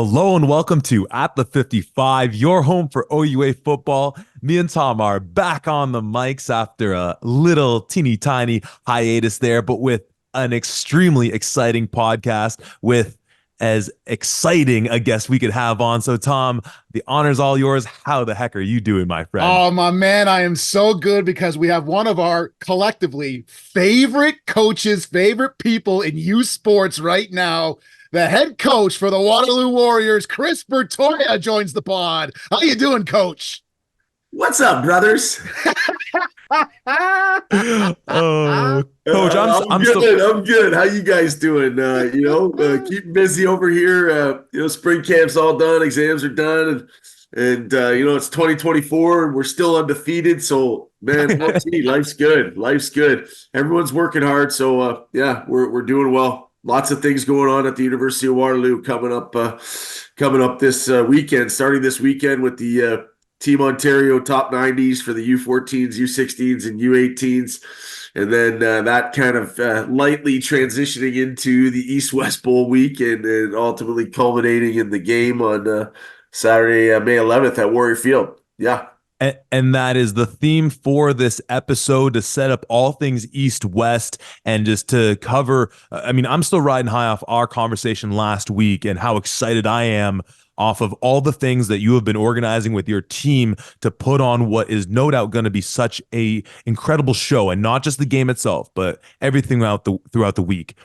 Hello and welcome to At the 55, your home for OUA football. Me and Tom are back on the mics after a little teeny tiny hiatus there, but with an extremely exciting podcast with as exciting a guest we could have on. So, Tom, the honor's all yours. How the heck are you doing, my friend? Oh, my man, I am so good because we have one of our collectively favorite coaches, favorite people in youth sports right now. The head coach for the Waterloo Warriors, Chris Bertoia, joins the pod. How you doing, Coach? What's up, brothers? Oh, Coach, I'm good. still. I'm good. How you guys doing? Keeping busy over here. Spring camp's all done. Exams are done, and it's 2024, and we're still undefeated. So, man, life's good. Life's good. Everyone's working hard. So, we're doing well. Lots of things going on at the University of Waterloo coming up this weekend. Starting this weekend with the Team Ontario top 90s for the U14s, U16s, and U18s. And then that kind of lightly transitioning into the East-West Bowl weekend and ultimately culminating in the game on Saturday, May 11th at Warrior Field. Yeah. And that is the theme for this episode, to set up all things East-West and just to cover. I'm still riding high off our conversation last week and how excited I am off of all the things that you have been organizing with your team to put on what is no doubt going to be such a incredible show, and not just the game itself, but everything throughout the week.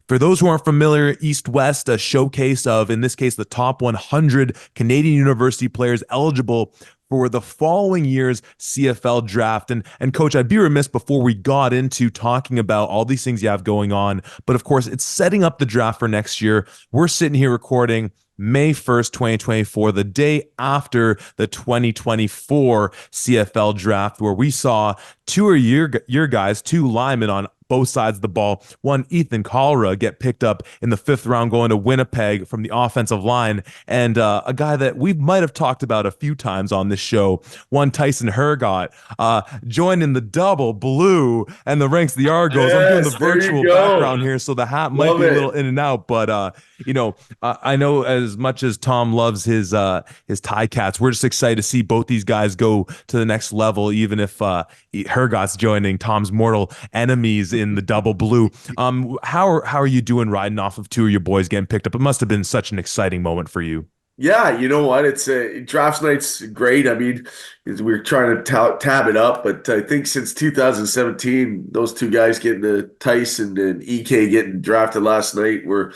For those who aren't familiar, East-West, a showcase of, in this case, the top 100 Canadian university players eligible for the following year's CFL draft. And Coach, I'd be remiss before we got into talking about all these things you have going on, but of course, it's setting up the draft for next year. We're sitting here recording May 1st, 2024, the day after the 2024 CFL draft, where we saw two of your guys, two linemen on both sides of the ball. One, Ethan Kalra, get picked up in the 5th round going to Winnipeg from the offensive line. And a guy that we might have talked about a few times on this show, one Tyson Hergott, joined in the double blue and the ranks of the Argos. Yes, I'm doing the virtual background here, so the hat might be a little in and out, but I know as much as Tom loves his Ticats, we're just excited to see both these guys go to the next level, even if Hergott's joining Tom's mortal enemies in the double blue. How are you doing riding off of two of your boys getting picked up? It must have been such an exciting moment for you. Yeah, you know what? It's draft night's great. I mean, we're trying to tab it up, but I think since 2017, those two guys getting Tyson and EK getting drafted last night were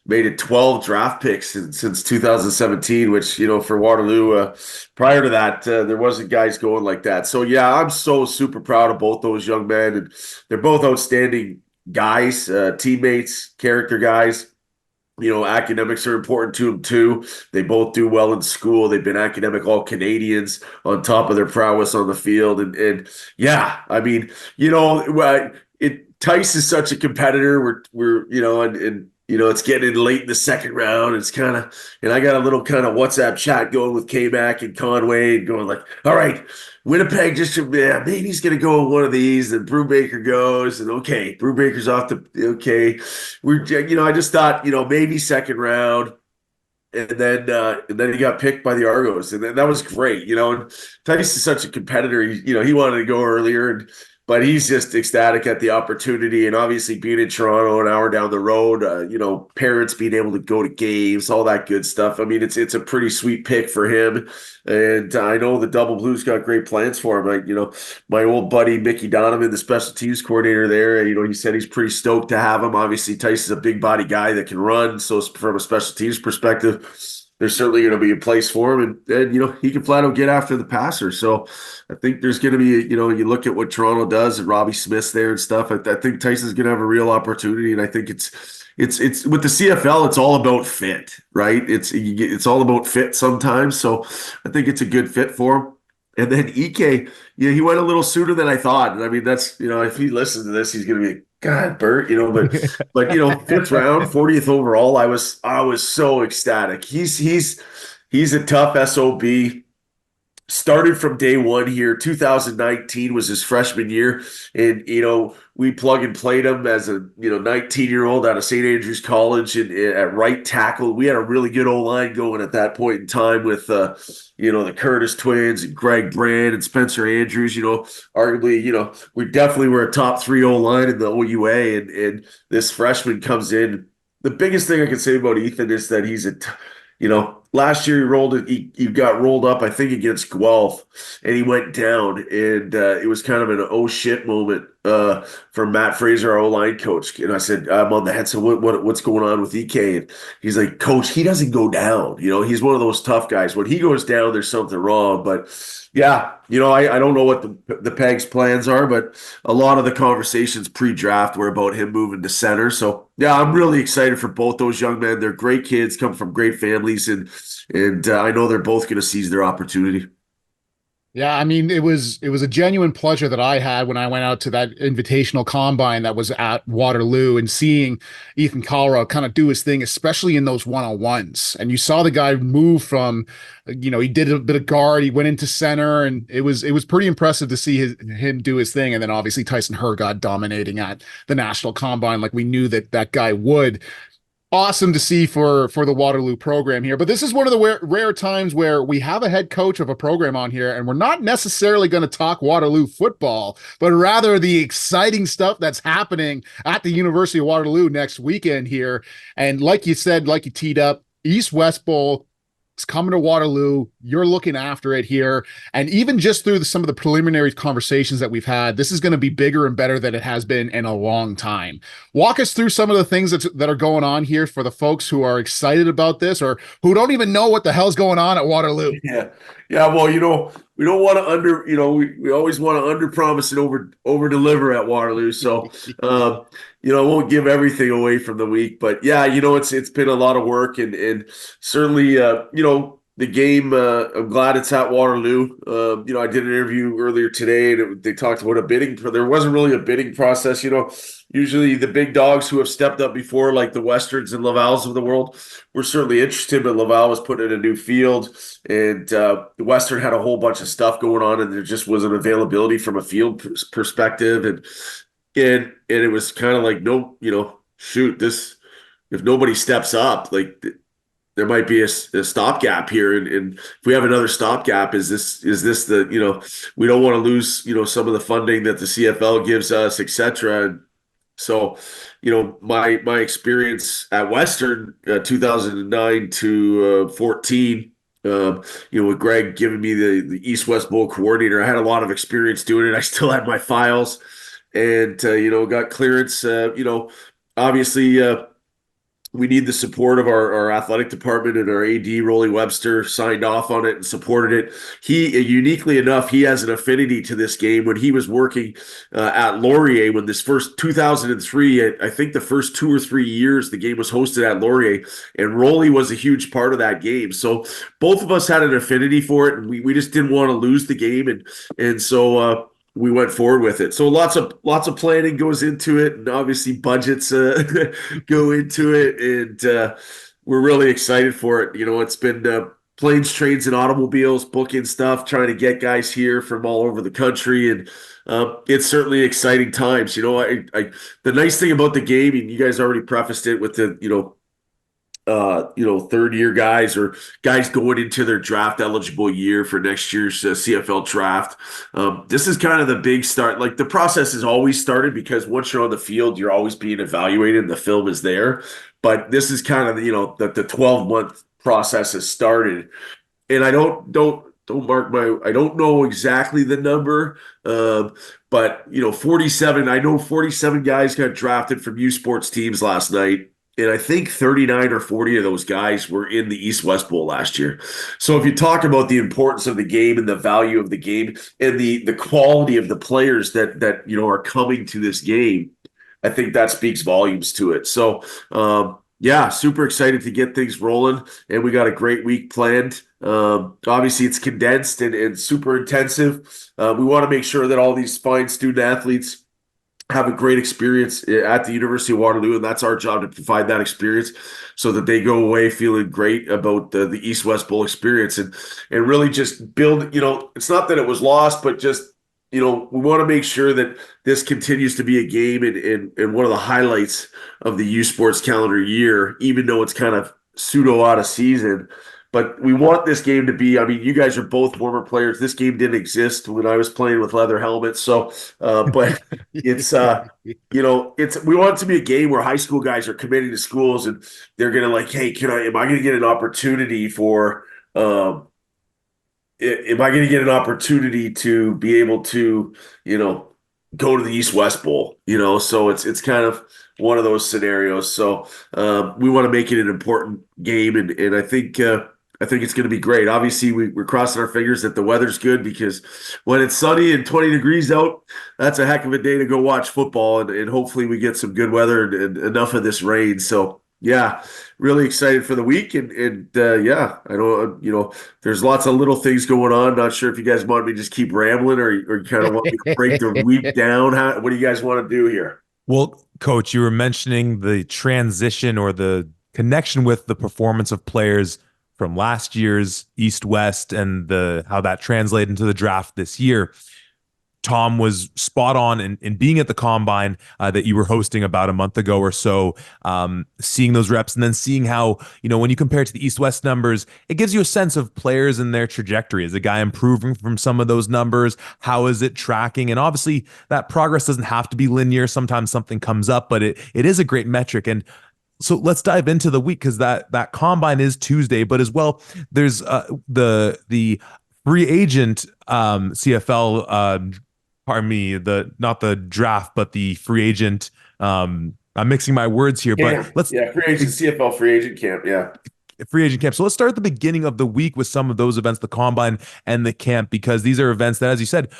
made it 12 draft picks since 2017, which, for Waterloo, prior to that, there wasn't guys going like that. So, yeah, I'm so super proud of both those young men, and they're both outstanding guys, teammates, character guys. Academics are important to them too. They both do well in school. They've been academic all-Canadians on top of their prowess on the field. And yeah, I mean, Tice is such a competitor. It's getting late in the second round. And I got a little kind of WhatsApp chat going with K-Mac and Conway and going like, all right, Winnipeg maybe he's going to go with one of these. And Brubaker goes, and okay, Brubaker's off okay. I just thought, maybe second round. And then he got picked by the Argos, and then that was great. And Tice is such a competitor. He wanted to go earlier, but he's just ecstatic at the opportunity. And obviously being in Toronto, an hour down the road, parents being able to go to games, all that good stuff. I mean, it's a pretty sweet pick for him. And I know the Double Blues got great plans for him. My old buddy, Mickey Donovan, the special teams coordinator there, he said he's pretty stoked to have him. Obviously, Tyson's a big body guy that can run. So from a special teams perspective, there's certainly going to be a place for him. And he can flat out get after the passer. So I think there's going to be, you look at what Toronto does and Robbie Smith's there and stuff. I think Tyson's going to have a real opportunity. And I think it's with the CFL, it's all about fit, right? It's all about fit sometimes. So I think it's a good fit for him. And then EK, he went a little sooner than I thought. And I mean, that's, if he listens to this, he's going to be, God, Bert, but 5th round, 40th overall, I was so ecstatic. He's a tough SOB. started from day one here. 2019 was his freshman year, and we plug and played him as a 19-year-old out of St. Andrews College and at right tackle. We had a really good O-line going at that point in time with the Curtis twins and Greg Brand and Spencer Andrews. Arguably, we definitely were a top 3 O-line in the OUA, and this freshman comes in. The biggest thing I can say about Ethan is that he's last year he got rolled up, I think, against Guelph, and he went down, and it was kind of an oh shit moment for Matt Fraser, our O-line coach. And I said, I'm on the head. So what's going on with EK? And he's like, Coach, he doesn't go down. He's one of those tough guys. When he goes down, there's something wrong. But yeah, I don't know what the Peg's plans are, but a lot of the conversations pre-draft were about him moving to center. So yeah, I'm really excited for both those young men. They're great kids, come from great families, and I know they're both going to seize their opportunity. Yeah, I mean, it was a genuine pleasure that I had when I went out to that invitational combine that was at Waterloo and seeing Ethan Colruyt kind of do his thing, especially in those one-on-ones. And you saw the guy move from, he did a bit of guard, he went into center, and it was pretty impressive to see him do his thing. And then obviously Tyson Hergod dominating at the national combine like we knew that guy would. Awesome to see for the Waterloo program here. But this is one of the rare times where we have a head coach of a program on here, and we're not necessarily going to talk Waterloo football, but rather the exciting stuff that's happening at the University of Waterloo next weekend here. And like you said, like you teed up, East-West Bowl. It's coming to Waterloo. You're looking after it here. And even just through some of the preliminary conversations that we've had, this is going to be bigger and better than it has been in a long time. Walk us through some of the things that are going on here for the folks who are excited about this or who don't even know what the hell's going on at Waterloo. Yeah. Well, we don't want to we always want to under promise and over deliver at Waterloo. So, I won't give everything away from the week, but yeah, it's been a lot of work and certainly, the game, I'm glad it's at Waterloo. I did an interview earlier today and they talked about a bidding. There wasn't really a bidding process. Usually the big dogs who have stepped up before, like the Westerns and Lavals of the world, were certainly interested, but Laval was putting in a new field and the Western had a whole bunch of stuff going on and there just wasn't availability from a field perspective. And it was kind of like, no, shoot, if nobody steps up, like there might be a stopgap here. And if we have another stopgap, is this we don't want to lose, some of the funding that the CFL gives us, et cetera. And so, my experience at Western, 2009 to 14, with Greg giving me the East-West Bowl coordinator, I had a lot of experience doing it. I still had my files and, got clearance. Obviously, we need the support of our athletic department, and our AD, Rolly Webster, signed off on it and supported it. He, uniquely enough, he has an affinity to this game. When he was working at Laurier, when this first 2003, I think the first 2 or 3 years the game was hosted at Laurier, and Rolly was a huge part of that game. So both of us had an affinity for it, and we just didn't want to lose the game. And so we went forward with it. So lots of planning goes into it, and obviously budgets go into it, and we're really excited for it. It's been planes, trains, and automobiles, booking stuff, trying to get guys here from all over the country, and it's certainly exciting times. The nice thing about the game, and you guys already prefaced it with the third-year guys or guys going into their draft eligible year for next year's CFL draft. This is kind of the big start. Like the process has always started because once you're on the field, you're always being evaluated and the film is there. But this is kind of, the 12-month process has started. And I don't know exactly the number, but 47, I know 47 guys got drafted from U Sports teams last night. And I think 39 or 40 of those guys were in the East-West Bowl last year. So if you talk about the importance of the game and the value of the game and the quality of the players that are coming to this game, I think that speaks volumes to it. So, super excited to get things rolling, and we got a great week planned. Obviously, it's condensed and super intensive. We want to make sure that all these fine student athletes have a great experience at the University of Waterloo, and that's our job to provide that experience so that they go away feeling great about the East-West Bowl experience and really just build, it's not that it was lost, but just, we want to make sure that this continues to be a game and one of the highlights of the U Sports calendar year, even though it's kind of pseudo out of season. But we want this game to be, I mean, you guys are both former players. This game didn't exist when I was playing with leather helmets. So, but it's, we want it to be a game where high school guys are committing to schools and they're going to like, hey, am I going to get an opportunity am I going to get an opportunity to be able to, go to the East-West Bowl, so it's kind of one of those scenarios. So we want to make it an important game. And I think it's going to be great. Obviously, we're crossing our fingers that the weather's good because when it's sunny and 20 degrees out, that's a heck of a day to go watch football. And hopefully we get some good weather and enough of this rain. So, yeah, really excited for the week. And yeah, I don't, there's lots of little things going on. Not sure if you guys want me to just keep rambling or you kind of want me to break the week down. What do you guys want to do here? Well, Coach, you were mentioning the transition or the connection with the performance of players from last year's East-West and how that translated into the draft this year. Tom was spot on in being at the combine that you were hosting about a month ago or so, seeing those reps and then seeing how, when you compare it to the East-West numbers, it gives you a sense of players and their trajectory. Is the guy improving from some of those numbers? How is it tracking? And obviously that progress doesn't have to be linear. Sometimes something comes up, but it is a great metric. And so let's dive into the week because that combine is Tuesday, but as well, there's the free agent CFL. Pardon me, not the draft, but the free agent. I'm mixing my words here, but free agent CFL free agent camp, free agent camp. So let's start at the beginning of the week with some of those events, the combine and the camp, because these are events that, as you said,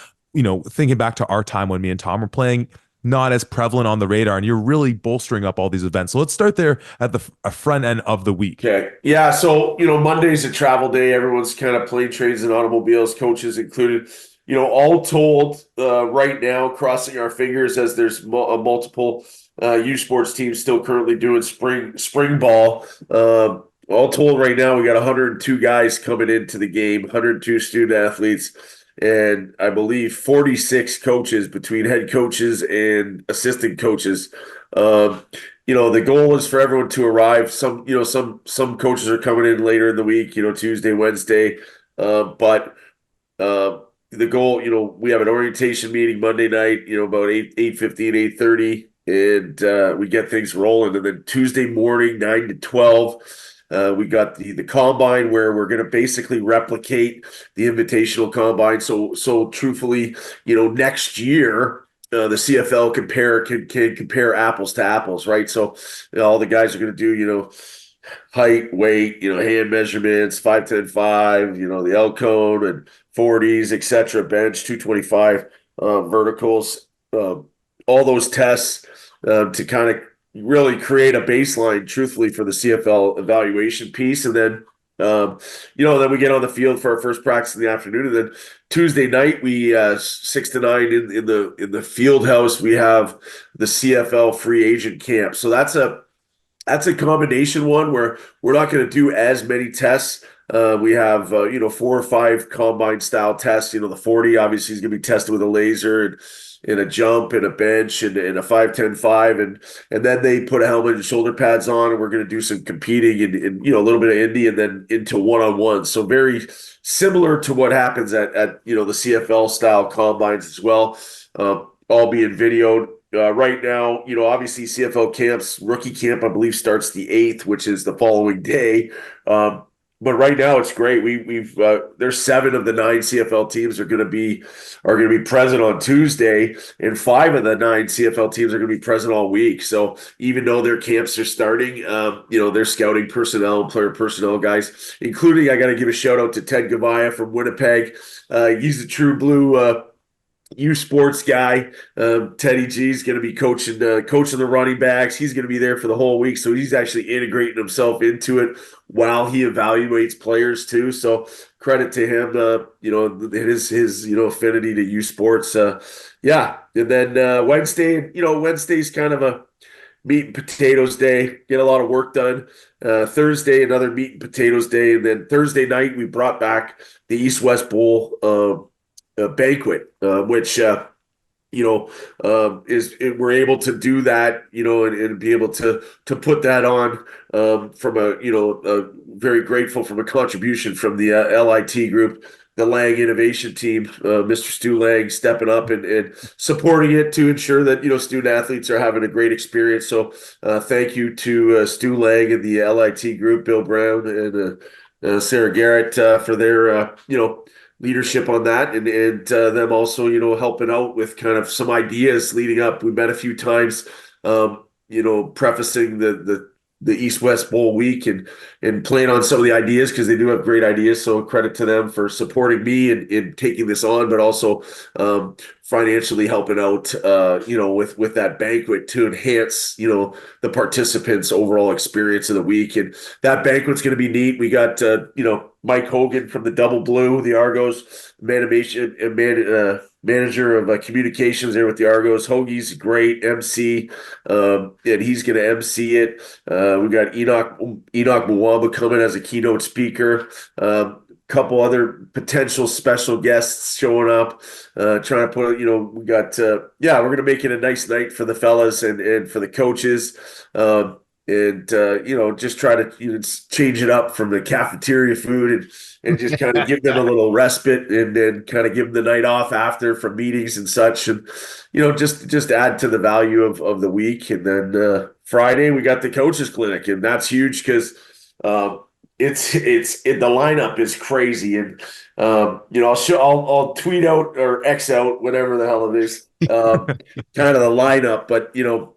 thinking back to our time when me and Tom were playing, not as prevalent on the radar, and you're really bolstering up all these events. So let's start there at the front end of the week. Okay. Yeah. So, Monday's a travel day. Everyone's kind of plane, trains, and automobiles, coaches included. All told, right now, crossing our fingers as there's multiple U Sports teams still currently doing spring ball. All told, right now, we got 102 guys coming into the game, 102 student athletes. And I believe 46 coaches between head coaches and assistant coaches. The goal is for everyone to arrive. Some coaches are coming in later in the week, Tuesday, Wednesday. But the goal, we have an orientation meeting Monday night, about 8:15, 8:30, and we get things rolling. And then Tuesday morning, 9 to 12. We got the combine where we're going to basically replicate the invitational combine. So truthfully, next year, the CFL can compare apples to apples, right? So all the guys are going to do, height, weight, hand measurements, 5'10", 5, the L cone and 40s, etc., bench, 225 verticals, all those tests to kind of really create a baseline, truthfully, for the CFL evaluation piece. And then, then we get on the field for our first practice in the afternoon. And then Tuesday night, we 6 to 9 in the field house, we have the CFL free agent camp. So that's a combination one where we're not going to do as many tests. We have 4 or 5 combine style tests. The 40 obviously is going to be tested with a laser and a jump and a bench and a 5'10", 5, and then they put a helmet and shoulder pads on, and we're going to do some competing and a little bit of indie and then into one-on-one. So very similar to what happens at the CFL style combines as well, all being videoed. Right now, obviously CFL camps, rookie camp, I believe, starts the 8th, which is the following day. But right now it's great. We've there's 7 of the 9 CFL teams are going to be present on Tuesday, and 5 of the 9 CFL teams are going to be present all week. So even though their camps are starting, their scouting personnel and player personnel guys, including, I got to give a shout out to Ted Gavaya from Winnipeg. He's a true blue U Sports guy. Teddy G is going to be coaching the running backs. He's going to be there for the whole week, so he's actually integrating himself into it while he evaluates players too. So credit to him. His affinity to U Sports. Yeah, and then Wednesday. Wednesday's kind of a meat and potatoes day. Get a lot of work done. Thursday, another meat and potatoes day, and then Thursday night we brought back the East West Bowl banquet, which we're able to do that, and be able to put that on from very grateful from a contribution from the LIT group, the Lang Innovation Team, Mr. Stu Lang stepping up and supporting it to ensure that student athletes are having a great experience. So thank you to Stu Lang and the LIT group, Bill Brown and Sarah Garrett for their leadership on that, and them also helping out with kind of some ideas leading up. We met a few times, prefacing the East West Bowl week and playing on some of the ideas, because they do have great ideas. So credit to them for supporting me in taking this on, but also financially helping out with that banquet to enhance the participants' overall experience of the week. And that banquet's going to be neat. We got Mike Hogan from the Double Blue, the Argos manager of communications there with the Argos. Hoagie's great MC, and he's going to MC it. We got Enoch Mwamba coming as a keynote speaker. Couple other potential special guests showing up, trying to put, we got, we're going to make it a nice night for the fellas and for the coaches. Just try to change it up from the cafeteria food and just kind of give them a little respite, and then kind of give them the night off after from meetings and such, and just add to the value of the week. And then Friday we got the coaches clinic, and that's huge because the lineup is crazy, and I'll tweet out or X out, whatever the hell it is, kind of the lineup, but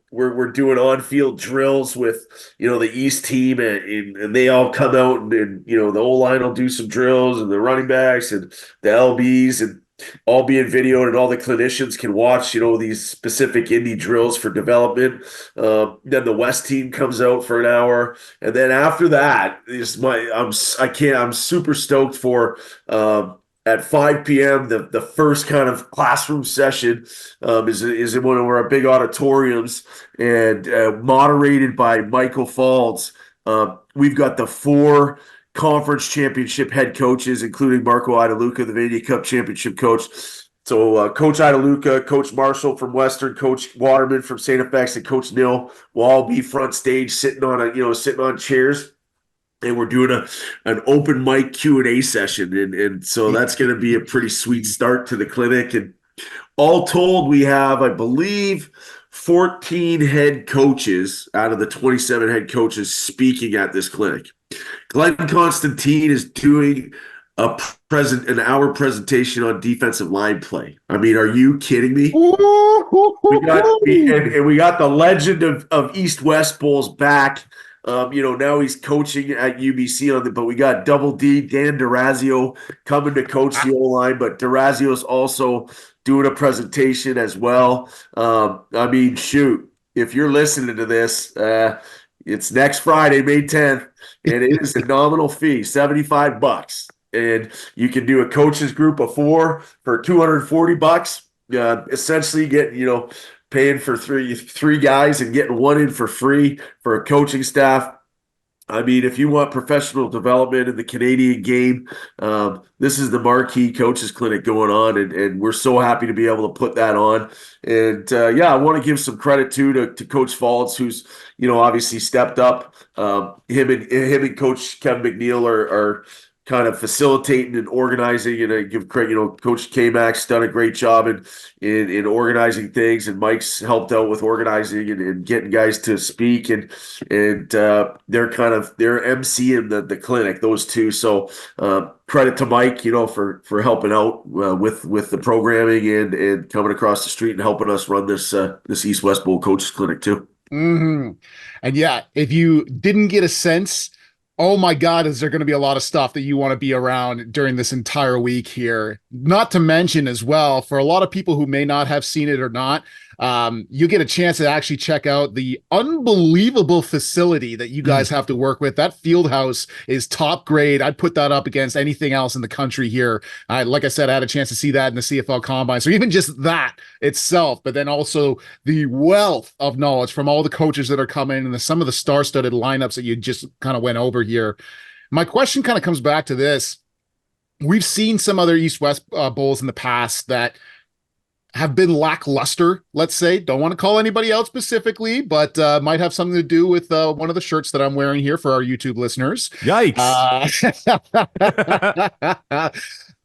we're doing on-field drills with the East team, and they all come out, and the O-line will do some drills, and the running backs and the LBs, and all being videoed, and all the clinicians can watch these specific indie drills for development. Then the West team comes out for an hour, and then after that I'm super stoked for at 5 p.m. the first kind of classroom session is in one of our big auditoriums, and moderated by Michael Falds. We've got the 4 conference championship head coaches, including Marco Idaluca, the Vania Cup championship coach. So Coach Idaluca, Coach Marshall from Western, Coach Waterman from St. FX, and Coach Nill will all be front stage sitting on chairs. And we're doing an open mic Q&A session. And so that's going to be a pretty sweet start to the clinic. And all told, we have, I believe, 14 head coaches out of the 27 head coaches speaking at this clinic. Glenn Constantine is doing an hour presentation on defensive line play. I mean, are you kidding me? We got the legend of East West Bowls back. Now he's coaching at UBC but we got Double D, Dan DeRazio coming to coach the O-line, but DeRazio's also doing a presentation as well. Shoot, if you're listening to this, it's next Friday, May 10th, and it is a nominal fee, $75. And you can do a coaches group of 4 for $240. Essentially get, paying for three guys and getting one in for free for a coaching staff. I mean, if you want professional development in the Canadian game, this is the marquee coaches clinic going on, and we're so happy to be able to put that on. And I want to give some credit to Coach Falls, who's obviously stepped up. Him and Coach Kevin McNeil are kind of facilitating and organizing, and I give credit, Coach K-Mac's done a great job in organizing things, and Mike's helped out with organizing and getting guys to speak, and they're emceeing the clinic, those two. So credit to Mike, for helping out with the programming and coming across the street and helping us run this East West Bowl Coaches Clinic too. Mm-hmm. And if you didn't get a sense Oh my God, is there going to be a lot of stuff that you want to be around during this entire week here? Not to mention as well, for a lot of people who may not have seen it or not, you get a chance to actually check out the unbelievable facility that you guys have to work with. That field house is top grade. I'd put that up against anything else in the country here. Like I said, I had a chance to see that in the CFL Combine. So even just that itself, but then also the wealth of knowledge from all the coaches that are coming and some of the star-studded lineups that you just kind of went over here. My question kind of comes back to this. We've seen some other East-West bowls in the past that have been lackluster, let's say. Don't want to call anybody out specifically, but might have something to do with one of the shirts that I'm wearing here for our YouTube listeners. Yikes.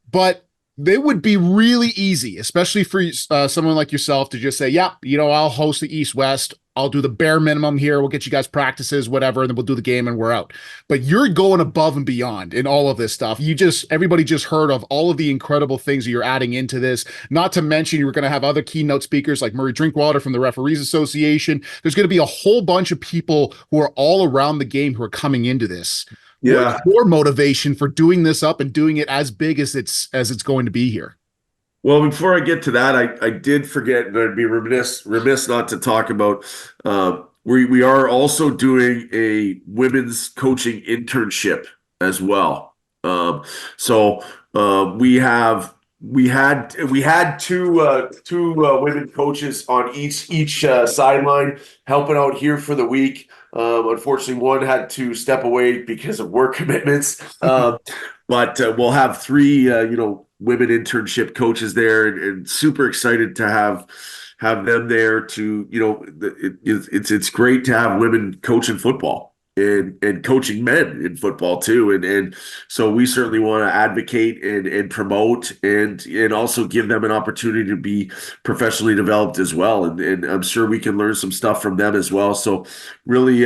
But they would be really easy, especially for someone like yourself to just say, yeah, I'll host the East-West. I'll do the bare minimum here. We'll get you guys practices, whatever, and then we'll do the game and we're out. But you're going above and beyond in all of this stuff. Everybody just heard of all of the incredible things that you're adding into this. Not to mention, you're going to have other keynote speakers like Murray Drinkwater from the Referees Association. There's going to be a whole bunch of people who are all around the game who are coming into this. Yeah. What's your motivation for doing this up and doing it as big as it's going to be here? Well, before I get to that, I did forget, and I'd be remiss not to talk about. We are also doing a women's coaching internship as well. We had two women coaches on each sideline helping out here for the week. Unfortunately, one had to step away because of work commitments. But we'll have three women internship coaches there, and super excited to have them there to, it's great to have women coaching football and coaching men in football too. And so we certainly want to advocate and promote and also give them an opportunity to be professionally developed as well. And I'm sure we can learn some stuff from them as well. So really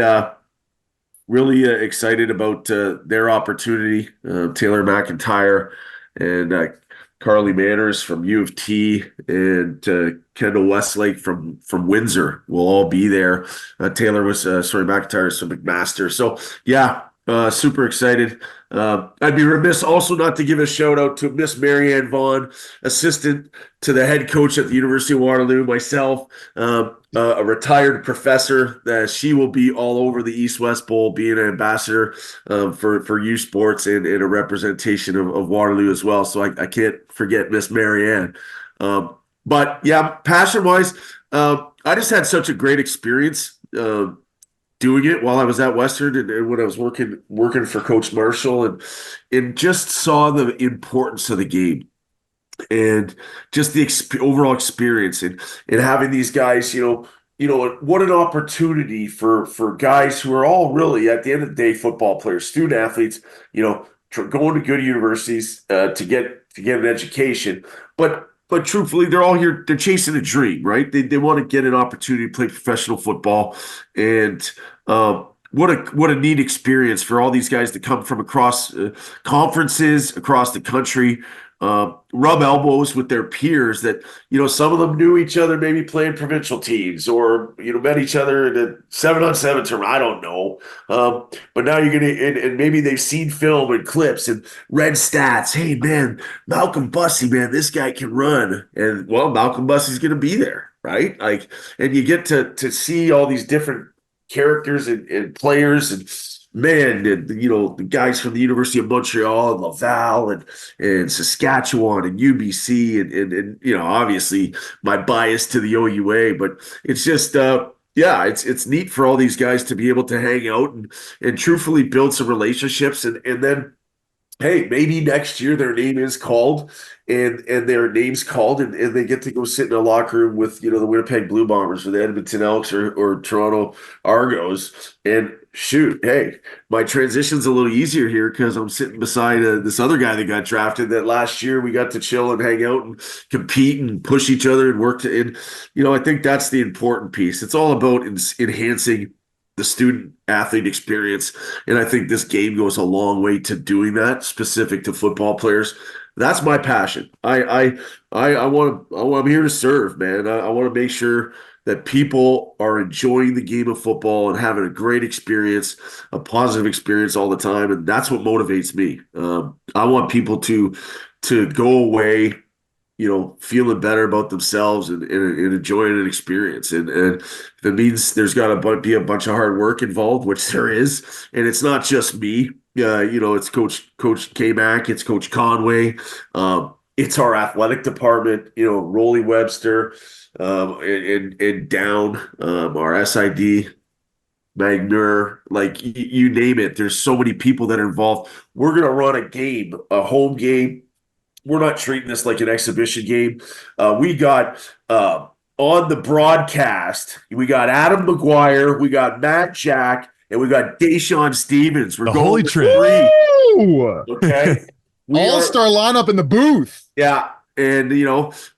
excited about their opportunity. Taylor McIntyre and Carly Manners from U of T and Kendall Westlake from Windsor will all be there. McIntyre is from McMaster. So yeah, super excited. I'd be remiss also not to give a shout out to Miss Marianne Vaughn, assistant to the head coach at the University of Waterloo, myself, a retired professor. She will be all over the East-West Bowl, being an ambassador for U Sports and a representation of Waterloo as well. So I can't forget Miss Marianne. But yeah, passion-wise, I just had such a great experience doing it while I was at Western and when I was working for Coach Marshall and just saw the importance of the game and just the overall experience and having these guys, what an opportunity for guys who are all really, at the end of the day, football players, student athletes, going to good universities to get an education. But truthfully, they're all here. They're chasing a dream, right? They want to get an opportunity to play professional football, and what a neat experience for all these guys to come from across conferences across the country, rub elbows with their peers that some of them knew each other, maybe playing provincial teams or met each other in a 7-on-7 tournament. I don't know, but now you're gonna and maybe they've seen film and clips and read stats. Hey man, Malcolm Bussey, man, this guy can run, and well, Malcolm Bussey's gonna be there, right? Like, and you get to see all these different characters and players and. Man, the guys from the University of Montreal and Laval and Saskatchewan and UBC and obviously my bias to the OUA, but it's just it's neat for all these guys to be able to hang out and truthfully build some relationships and then hey, maybe next year their name is called and their name's called and they get to go sit in a locker room with the Winnipeg Blue Bombers or the Edmonton Elks or Toronto Argos and shoot, hey, my transition's a little easier here because I'm sitting beside this other guy that got drafted that last year we got to chill and hang out and compete and push each other and work I think that's the important piece. It's all about enhancing the student athlete experience. And I think this game goes a long way to doing that, specific to football players. That's my passion. I'm here to serve, man. I want to make sure that people are enjoying the game of football and having a great experience, a positive experience all the time, and that's what motivates me. I want people to go away, feeling better about themselves and enjoying an experience. And if it means there's got to be a bunch of hard work involved, which there is, and it's not just me. It's Coach K-Mac, it's Coach Conway, it's our athletic department, Rolly Webster, and down, our SID, Magner, like you name it. There's so many people that are involved. We're gonna run a home game. We're not treating this like an exhibition game. We got on the broadcast, we got Adam McGuire, we got Matt Jack, and we got Deshaun Stevens. We're The going Holy with Trinity. three. Okay. All-star lineup in the booth. Yeah. And,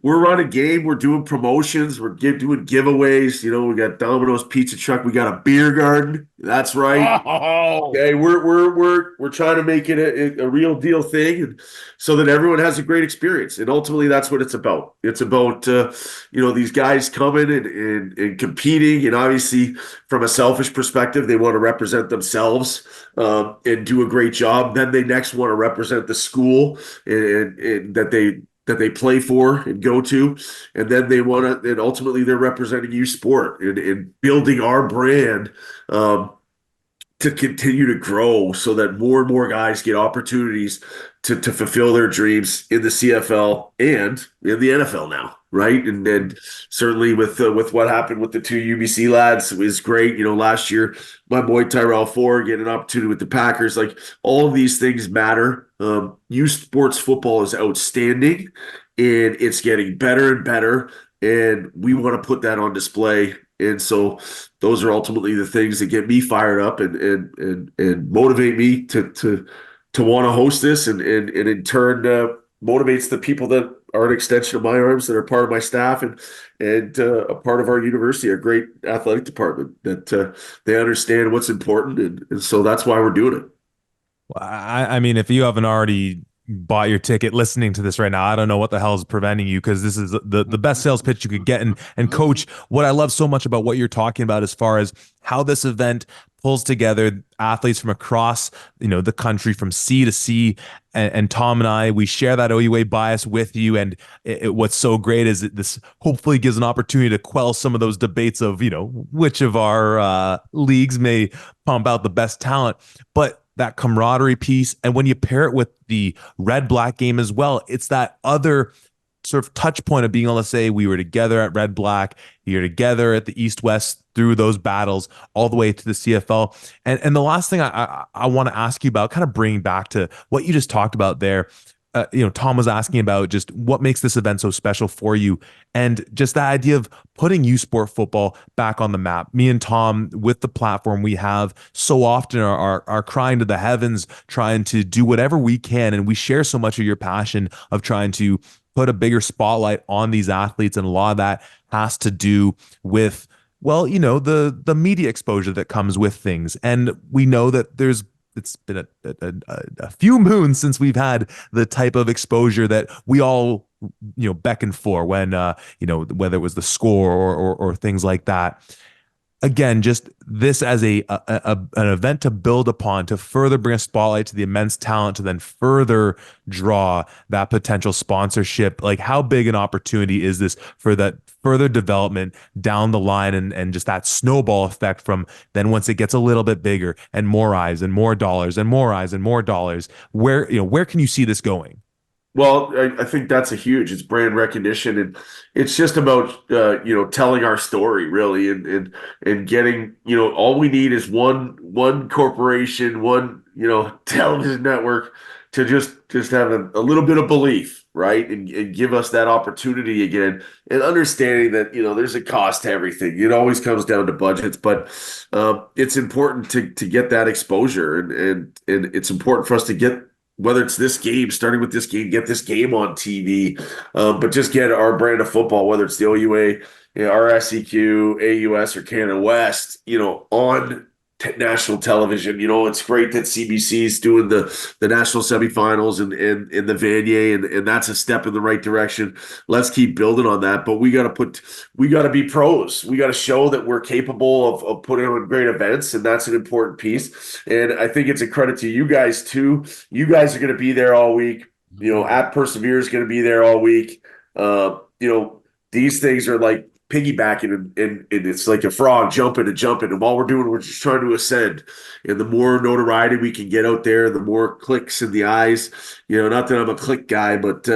we're running a game. We're doing promotions. We're doing giveaways. We got Domino's Pizza Truck. We got a beer garden. That's right. Oh. Okay. We're trying to make it a real deal thing, and so that everyone has a great experience. And ultimately, that's what it's about. It's about, these guys coming and competing. And obviously, from a selfish perspective, they want to represent themselves and do a great job. Then they next want to represent the school and that they play for and go to, and then they want to, and ultimately they're representing U Sport and building our brand to continue to grow, so that more and more guys get opportunities to fulfill their dreams in the CFL and in the NFL now, right? And certainly with what happened with the two UBC lads, it was great. Last year, my boy Tyrell Ford getting an opportunity with the Packers. Like, all of these things matter. Youth sports football is outstanding, and it's getting better and better, and we want to put that on display. And so those are ultimately the things that get me fired up and motivate me to want to host this, and in turn motivates the people that are an extension of my arms, that are part of my staff and a part of our university, a great athletic department, that they understand what's important, and so that's why we're doing it. I mean, if you haven't already bought your ticket listening to this right now, I don't know what the hell is preventing you, because this is the best sales pitch you could get. And Coach, what I love so much about what you're talking about as far as how this event pulls together athletes from across the country, from sea to sea, and Tom and I, we share that OUA bias with you. And what's so great is that this hopefully gives an opportunity to quell some of those debates of which of our leagues may pump out the best talent, but that camaraderie piece. And when you pair it with the red-black game as well, it's that other sort of touch point of being able to say we were together at red-black, you're together at the East-West through those battles all the way to the CFL. And the last thing I want to ask you about, kind of bringing back to what you just talked about there, Tom was asking about just what makes this event so special for you, and just the idea of putting U Sport football back on the map. Me and Tom, with the platform we have, so often are crying to the heavens, trying to do whatever we can, and we share so much of your passion of trying to put a bigger spotlight on these athletes, and a lot of that has to do with, well, the media exposure that comes with things. And we know that it's been a few moons since we've had the type of exposure that we all beckon for, when whether it was the score or things like that. Again, just this as an event to build upon, to further bring a spotlight to the immense talent, to then further draw that potential sponsorship. Like, how big an opportunity is this for that further development down the line, and just that snowball effect from then, once it gets a little bit bigger and more eyes and more dollars and more eyes and more dollars, where can you see this going? Well, I think that's it's brand recognition, and it's just about telling our story, really, and getting, all we need is one corporation, one television network to just have a little bit of belief, right, and give us that opportunity again, and understanding that there's a cost to everything. It always comes down to budgets, but it's important to get that exposure, and it's important for us to get, whether it's this game, starting with this game, get this game on TV, but just get our brand of football, whether it's the OUA, RSEQ, AUS, or Canada West, on national television. It's great that CBC is doing the national semifinals and the Vanier, and that's a step in the right direction. Let's keep building on that. But we got to be pros. We got to show that we're capable of putting on great events, and that's an important piece. And I think it's a credit to you guys too. You guys are going to be there all week. At Persevere is going to be there all week. These things are like piggybacking, and it's like a frog jumping and jumping, and all we're just trying to ascend. And the more notoriety we can get out there, the more clicks in the eyes. Not that I'm a click guy, but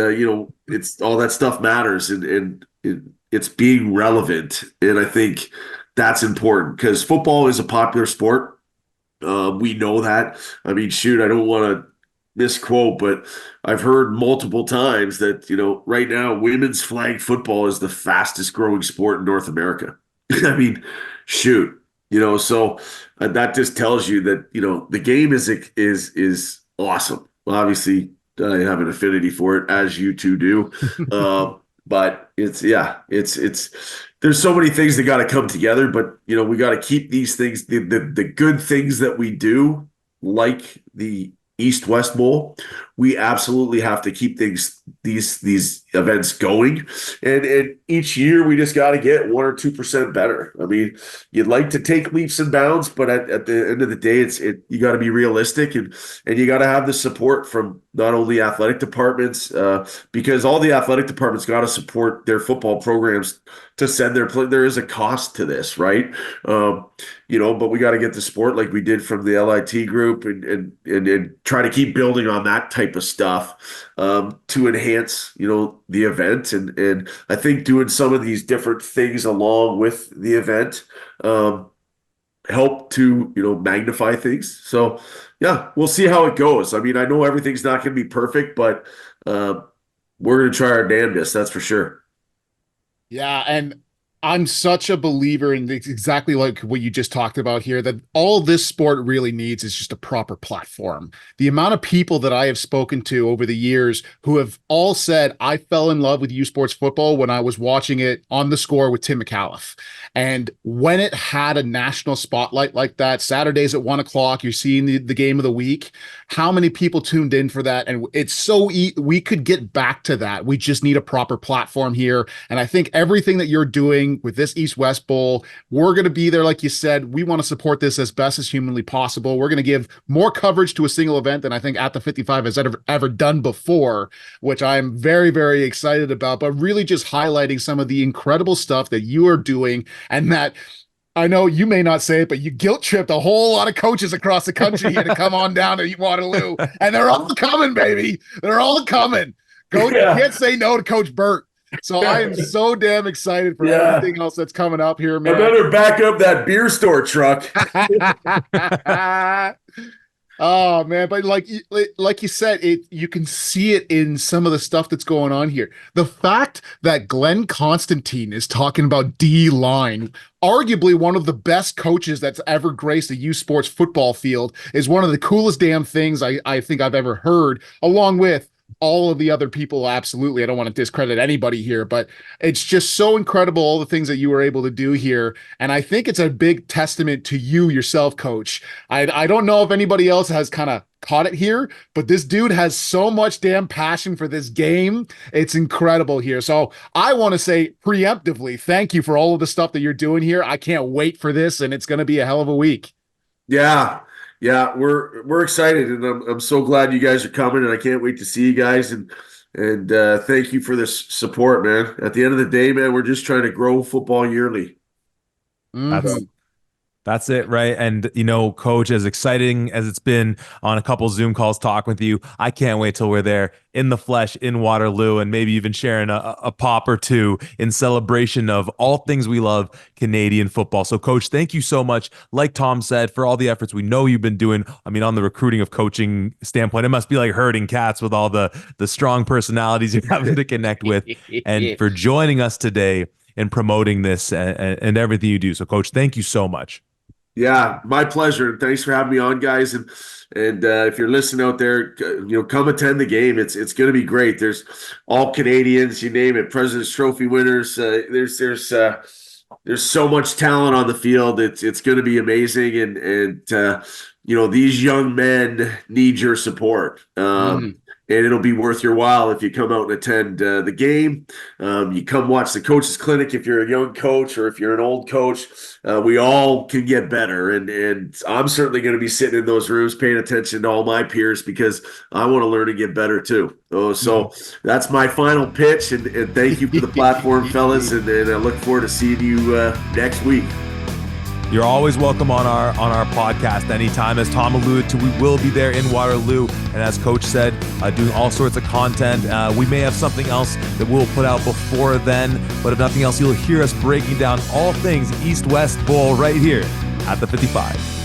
it's all that stuff matters, and it's being relevant. And I think that's important because football is a popular sport. We know that. I mean, shoot, I don't want to misquote, but I've heard multiple times that, right now women's flag football is the fastest growing sport in North America. I mean, shoot, so that just tells you that, the game is awesome. Well, obviously, I have an affinity for it, as you two do. But it's there's so many things that got to come together, but we got to keep these things, the good things that we do, like the East-West Bowl. We absolutely have to keep these events going, and each year we just got to get 1 or 2% better. I mean, you'd like to take leaps and bounds, but at the end of the day, you got to be realistic, and you got to have the support from not only athletic departments, because all the athletic departments got to support their football programs to send their play. There is a cost to this, right? But we got to get the support like we did from the LIT group, and try to keep building on that type of stuff to enhance, the event. And I think doing some of these different things along with the event help to, magnify things. So yeah, we'll see how it goes. I mean, I know everything's not going to be perfect, but we're going to try our damnedest. That's for sure. Yeah, and I'm such a believer in exactly like what you just talked about here, that all this sport really needs is just a proper platform. The amount of people that I have spoken to over the years who have all said, I fell in love with U Sports football when I was watching it on The Score with Tim McAuliffe. And when it had a national spotlight like that, Saturdays at 1:00, you're seeing the game of the week, how many people tuned in for that? And it's so we could get back to that. We just need a proper platform here. And I think everything that you're doing with this East-West Bowl, we're going to be there. Like you said, we want to support this as best as humanly possible. We're going to give more coverage to a single event than I think At the 55 has ever done before, which I'm very, very excited about, but really just highlighting some of the incredible stuff that you are doing, and that I know you may not say it, but you guilt tripped a whole lot of coaches across the country here to come on down to Waterloo, and they're all coming, baby. They're all coming. Coach, Yeah. You can't say no to Coach Burt. So I am so damn excited for everything else that's coming up here, man. I better back up that beer store truck. Oh man, but like you said, you can see it in some of the stuff that's going on here. The fact that Glenn Constantine is talking about D-line, arguably one of the best coaches that's ever graced a U Sports football field, is one of the coolest damn things I think I've ever heard, along with all of the other people. Absolutely. I don't want to discredit anybody here, but it's just so incredible, all the things that you were able to do here. And I think it's a big testament to you yourself, Coach. I don't know if anybody else has kind of caught it here, but this dude has so much damn passion for this game. It's incredible here. So I want to say preemptively, thank you for all of the stuff that you're doing here. I can't wait for this, and it's going to be a hell of a week. Yeah. Yeah, we're excited, and I'm so glad you guys are coming, and I can't wait to see you guys, and thank you for this support, man. At the end of the day, man, we're just trying to grow football yearly. Mm-hmm. That's it, right? And, Coach, as exciting as it's been on a couple Zoom calls talking with you, I can't wait till we're there in the flesh in Waterloo, and maybe even sharing a pop or two in celebration of all things we love, Canadian football. So, Coach, thank you so much. Like Tom said, for all the efforts we know you've been doing. I mean, on the recruiting of coaching standpoint, it must be like herding cats with all the strong personalities you're having to connect with, and for joining us today and promoting this and everything you do. So, Coach, thank you so much. Yeah, my pleasure. Thanks for having me on, guys. And if you're listening out there, come attend the game. It's going to be great. There's all Canadians, you name it, President's Trophy winners. There's There's so much talent on the field. It's going to be amazing, and these young men need your support. And it'll be worth your while if you come out and attend the game. You come watch the coaches clinic if you're a young coach or if you're an old coach. We all can get better, and I'm certainly going to be sitting in those rooms paying attention to all my peers because I want to learn and get better too. So that's my final pitch, and thank you for the platform, fellas, and I look forward to seeing you next week. You're always welcome on our podcast anytime. As Tom alluded to, we will be there in Waterloo, and as Coach said, doing all sorts of content. We may have something else that we'll put out before then, but if nothing else, you'll hear us breaking down all things East-West Bowl right here at the 55.